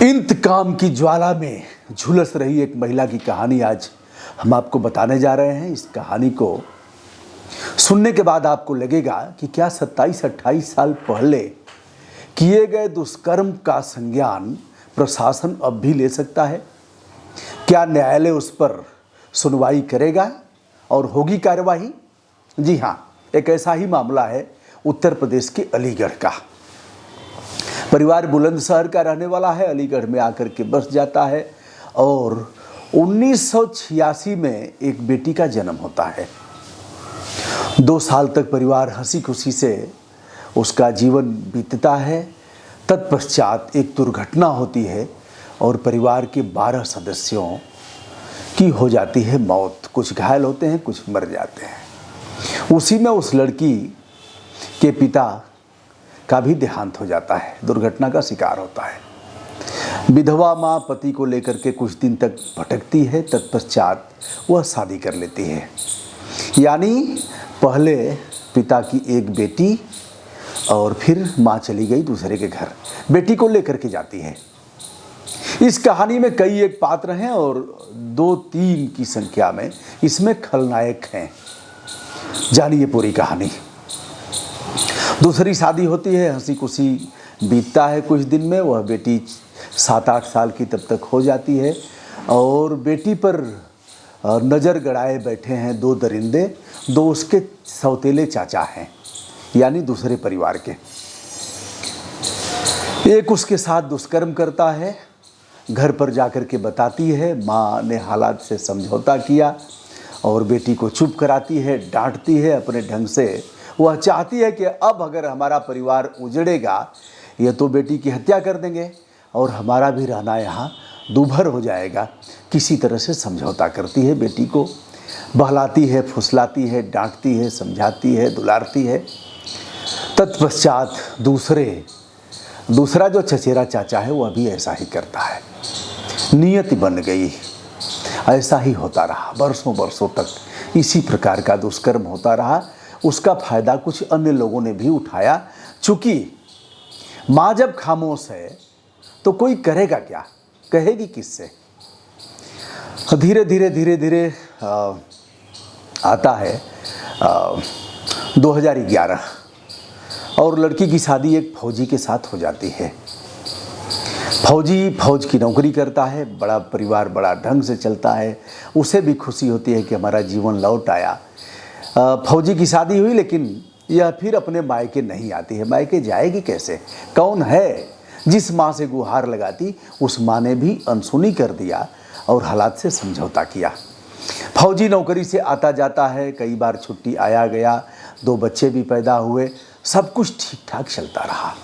इंतकाम की ज्वाला में झुलस रही एक महिला की कहानी आज हम आपको बताने जा रहे हैं। इस कहानी को सुनने के बाद आपको लगेगा कि क्या 27-28 साल पहले किए गए दुष्कर्म का संज्ञान प्रशासन अब भी ले सकता है? क्या न्यायालय उस पर सुनवाई करेगा और होगी कार्यवाही? जी हाँ, एक ऐसा ही मामला है उत्तर प्रदेश के अलीगढ़ का। परिवार बुलंदशहर का रहने वाला है, अलीगढ़ में आकर के बस जाता है और 1986 में एक बेटी का जन्म होता है। 2 साल तक परिवार हंसी खुशी से उसका जीवन बीतता है। तत्पश्चात एक दुर्घटना होती है और परिवार के 12 सदस्यों की हो जाती है मौत। कुछ घायल होते हैं, कुछ मर जाते हैं। उसी में उस लड़की के पिता का भी देहांत हो जाता है, दुर्घटना का शिकार होता है। विधवा माँ पति को लेकर के कुछ दिन तक भटकती है, तत्पश्चात वह शादी कर लेती है। यानी पहले पिता की एक बेटी और फिर माँ चली गई दूसरे के घर, बेटी को लेकर के जाती है। इस कहानी में कई एक पात्र हैं और 2-3 की संख्या में इसमें खलनायक हैं। जानिए पूरी कहानी। दूसरी शादी होती है, हंसी खुशी बीतता है कुछ दिन में। वह बेटी 7-8 साल की तब तक हो जाती है और बेटी पर नज़र गड़ाए बैठे हैं 2 दरिंदे। 2 उसके सौतेले चाचा हैं, यानी दूसरे परिवार के। एक उसके साथ दुष्कर्म करता है, घर पर जाकर के बताती है। माँ ने हालात से समझौता किया और बेटी को चुप कराती है, डांटती है अपने ढंग से। वह चाहती है कि अब अगर हमारा परिवार उजड़ेगा, ये तो बेटी की हत्या कर देंगे और हमारा भी रहना यहाँ दूभर हो जाएगा। किसी तरह से समझौता करती है, बेटी को बहलाती है, फुसलाती है, डांटती है, समझाती है, दुलारती है। तत्पश्चात दूसरा जो चचेरा चाचा है वह भी ऐसा ही करता है। नियति बन गई, ऐसा ही होता रहा। बरसों बरसों तक इसी प्रकार का दुष्कर्म होता रहा। उसका फायदा कुछ अन्य लोगों ने भी उठाया। चूंकि माँ जब खामोश है तो कोई करेगा क्या, कहेगी किससे? धीरे धीरे आता है 2011 और लड़की की शादी एक फौजी के साथ हो जाती है। फौज की नौकरी करता है, बड़ा परिवार बड़ा ढंग से चलता है। उसे भी खुशी होती है कि हमारा जीवन लौट आया। फौजी की शादी हुई, लेकिन यह फिर अपने मायके नहीं आती है। मायके जाएगी कैसे? कौन है? जिस माँ से गुहार लगाती उस माँ ने भी अनसुनी कर दिया और हालात से समझौता किया। फौजी नौकरी से आता जाता है, कई बार छुट्टी आया गया, 2 बच्चे भी पैदा हुए, सब कुछ ठीक ठाक चलता रहा।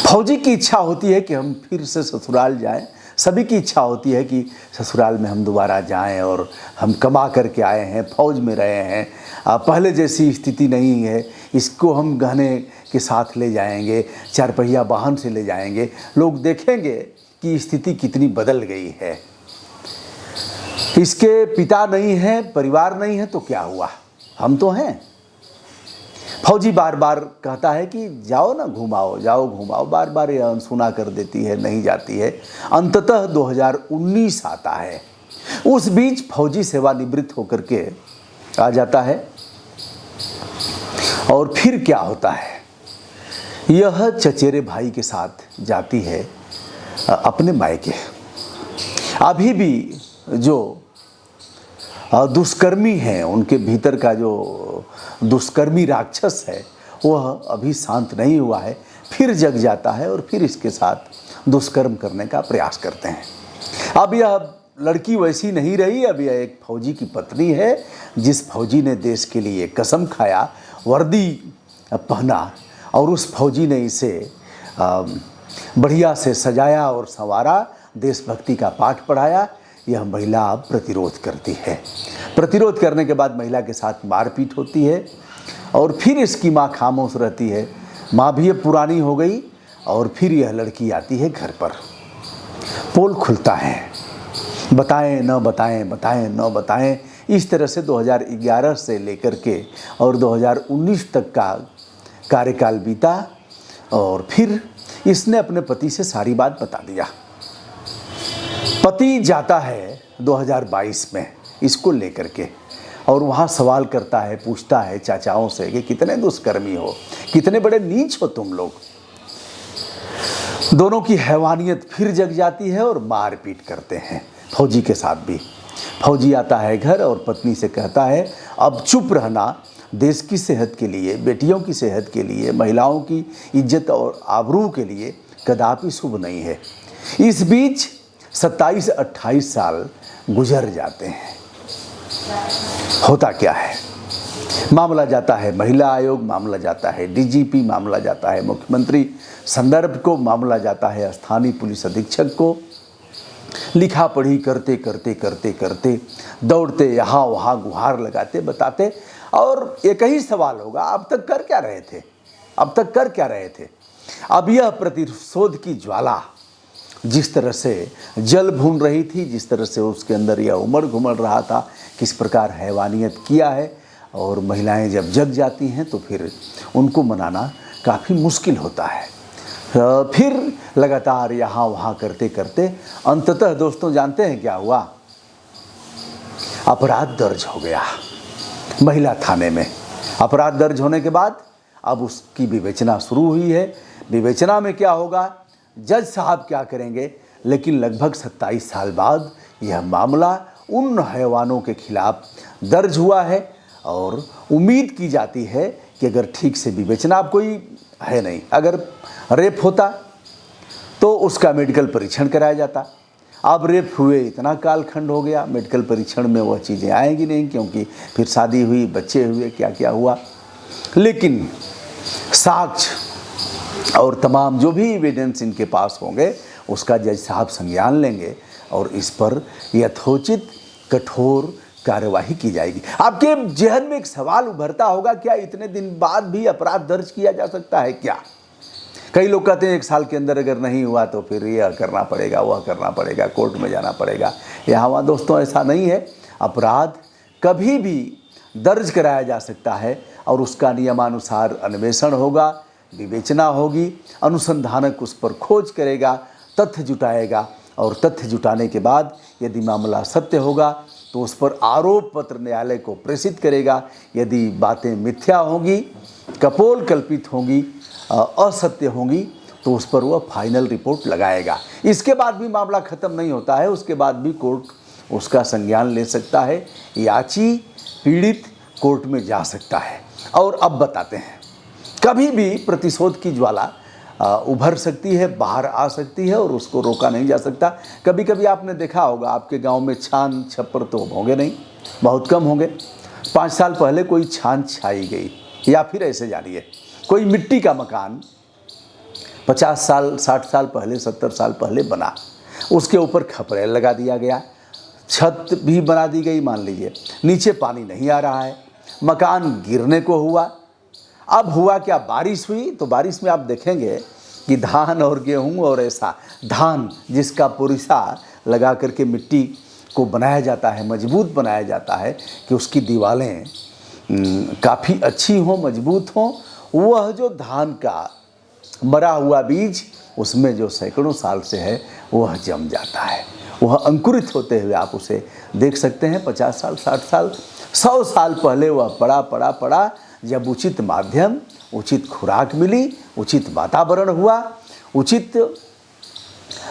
फौजी की इच्छा होती है कि हम फिर से ससुराल जाएं। सभी की इच्छा होती है कि ससुराल में हम दोबारा जाएं और हम कमा करके आए हैं, फौज में रहे हैं, पहले जैसी स्थिति नहीं है। इसको हम गहने के साथ ले जाएंगे, 4 पहिया वाहन से ले जाएंगे, लोग देखेंगे कि स्थिति कितनी बदल गई है। इसके पिता नहीं हैं, परिवार नहीं है, तो क्या हुआ, हम तो हैं। फौजी बार बार कहता है कि जाओ ना, घुमाओ, जाओ घुमाओ, बार बार ये अनसुना कर देती है, नहीं जाती है। अंततः 2019 आता है। उस बीच फौजी सेवानिवृत्त होकर के आ जाता है और फिर क्या होता है, यह चचेरे भाई के साथ जाती है अपने मायके। अभी भी जो दुष्कर्मी हैं, उनके भीतर का जो दुष्कर्मी राक्षस है वह अभी शांत नहीं हुआ है। फिर जग जाता है और फिर इसके साथ दुष्कर्म करने का प्रयास करते हैं। अब यह लड़की वैसी नहीं रही। अब यह एक फौजी की पत्नी है, जिस फौजी ने देश के लिए कसम खाया, वर्दी पहना और उस फौजी ने इसे बढ़िया से सजाया और संवारा, देशभक्ति का पाठ पढ़ाया। यह महिला अब प्रतिरोध करती है। प्रतिरोध करने के बाद महिला के साथ मारपीट होती है और फिर इसकी माँ खामोश रहती है। माँ भी अब पुरानी हो गई और फिर यह लड़की आती है घर पर। पोल खुलता है, बताएं न बताएं, बताएं न बताएं। इस तरह से 2011 से लेकर के और 2019 तक का कार्यकाल बीता और फिर इसने अपने पति से सारी बात बता दिया। पति जाता है 2022 में इसको लेकर के और वहाँ सवाल करता है, पूछता है चाचाओं से कि कितने दुष्कर्मी हो, कितने बड़े नीच हो तुम लोग। दोनों की हैवानियत फिर जग जाती है और मारपीट करते हैं फौजी के साथ भी। फौजी आता है घर और पत्नी से कहता है अब चुप रहना, देश की सेहत के लिए, बेटियों की सेहत के लिए, महिलाओं की इज्जत और आबरू के लिए कदापि शुभ नहीं है। इस बीच 27-28 साल गुजर जाते हैं। होता क्या है, मामला जाता है महिला आयोग, मामला जाता है डीजीपी, मामला जाता है मुख्यमंत्री संदर्भ को, मामला जाता है स्थानीय पुलिस अधीक्षक को। लिखा पढ़ी करते करते करते करते दौड़ते यहाँ वहाँ गुहार लगाते बताते, और एक ही सवाल होगा, अब तक कर क्या रहे थे, अब तक कर क्या रहे थे। अब यह प्रतिशोध की ज्वाला जिस तरह से जल भून रही थी, जिस तरह से उसके अंदर यह उमड़ घुमड़ रहा था, किस प्रकार हैवानियत किया है, और महिलाएं जब जग जाती हैं तो फिर उनको मनाना काफ़ी मुश्किल होता है। फिर लगातार यहाँ वहाँ करते करते अंततः दोस्तों जानते हैं क्या हुआ, अपराध दर्ज हो गया महिला थाने में। अपराध दर्ज होने के बाद अब उसकी विवेचना शुरू हुई है। विवेचना में क्या होगा, जज साहब क्या करेंगे, लेकिन लगभग 27 साल बाद यह मामला उन हैवानों के खिलाफ दर्ज हुआ है और उम्मीद की जाती है कि अगर ठीक से विवेचना, अब कोई है नहीं, अगर रेप होता तो उसका मेडिकल परीक्षण कराया जाता। अब रेप हुए इतना कालखंड हो गया, मेडिकल परीक्षण में वह चीज़ें आएंगी नहीं, क्योंकि फिर शादी हुई, बच्चे हुए, क्या क्या हुआ। लेकिन साक्ष्य और तमाम जो भी एविडेंस इनके पास होंगे उसका जज साहब संज्ञान लेंगे और इस पर यथोचित कठोर कार्यवाही की जाएगी। आपके जहन में एक सवाल उभरता होगा, क्या इतने दिन बाद भी अपराध दर्ज किया जा सकता है क्या? कई लोग कहते हैं 1 साल के अंदर अगर नहीं हुआ तो फिर यह करना पड़ेगा, वह करना पड़ेगा, कोर्ट में जाना पड़ेगा। यहाँ वहाँ दोस्तों ऐसा नहीं है। अपराध कभी भी दर्ज कराया जा सकता है और उसका नियमानुसार अन्वेषण होगा, विवेचना होगी, अनुसंधानक उस पर खोज करेगा, तथ्य जुटाएगा और तथ्य जुटाने के बाद यदि मामला सत्य होगा तो उस पर आरोप पत्र न्यायालय को प्रेषित करेगा। यदि बातें मिथ्या होंगी, कपोल कल्पित होंगी, असत्य होंगी तो उस पर वह फाइनल रिपोर्ट लगाएगा। इसके बाद भी मामला ख़त्म नहीं होता है, उसके बाद भी कोर्ट उसका संज्ञान ले सकता है। याची पीड़ित कोर्ट में जा सकता है। और अब बताते हैं, कभी भी प्रतिशोध की ज्वाला उभर सकती है, बाहर आ सकती है और उसको रोका नहीं जा सकता। कभी कभी आपने देखा होगा, आपके गांव में छान छप्पर तो होंगे नहीं, बहुत कम होंगे। 5 साल पहले कोई छान छाई गई, या फिर ऐसे जानिए कोई मिट्टी का मकान 50 साल 60 साल पहले 70 साल पहले बना, उसके ऊपर खपरेल लगा दिया गया, छत भी बना दी गई, मान लीजिए नीचे पानी नहीं आ रहा है, मकान गिरने को हुआ। अब हुआ क्या, बारिश हुई तो बारिश में आप देखेंगे कि धान और गेहूं और ऐसा धान जिसका पुरिसा लगा करके मिट्टी को बनाया जाता है, मजबूत बनाया जाता है कि उसकी दीवारें काफ़ी अच्छी हों, मजबूत हों, वह जो धान का मरा हुआ बीज उसमें जो सैकड़ों साल से है वह जम जाता है, वह अंकुरित होते हुए आप उसे देख सकते हैं। 50 साल 60 साल 100 साल पहले वह पड़ा, जब उचित माध्यम, उचित खुराक मिली, उचित वातावरण हुआ, उचित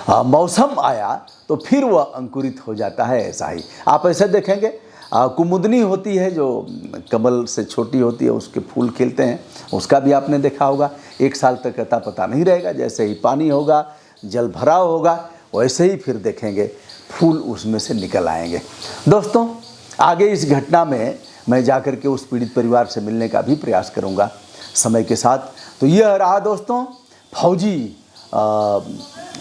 मौसम आया तो फिर वह अंकुरित हो जाता है। ऐसा ही आप ऐसे देखेंगे, कुमुदनी होती है जो कमल से छोटी होती है, उसके फूल खिलते हैं, उसका भी आपने देखा होगा। 1 साल तक अता पता नहीं रहेगा, जैसे ही पानी होगा, जल भराव होगा, वैसे ही फिर देखेंगे फूल उसमें से निकल आएंगे। दोस्तों, आगे इस घटना में मैं जाकर के उस पीड़ित परिवार से मिलने का भी प्रयास करूंगा समय के साथ। तो यह रहा दोस्तों फौजी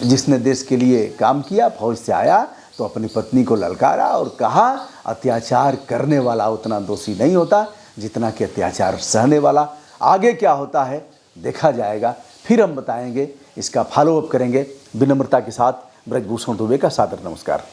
जिसने देश के लिए काम किया, फौज से आया तो अपनी पत्नी को ललकारा और कहा अत्याचार करने वाला उतना दोषी नहीं होता जितना कि अत्याचार सहने वाला। आगे क्या होता है देखा जाएगा, फिर हम बताएंगे, इसका फॉलोअप करेंगे। विनम्रता के साथ ब्रजभूषण दुबे का सादर नमस्कार।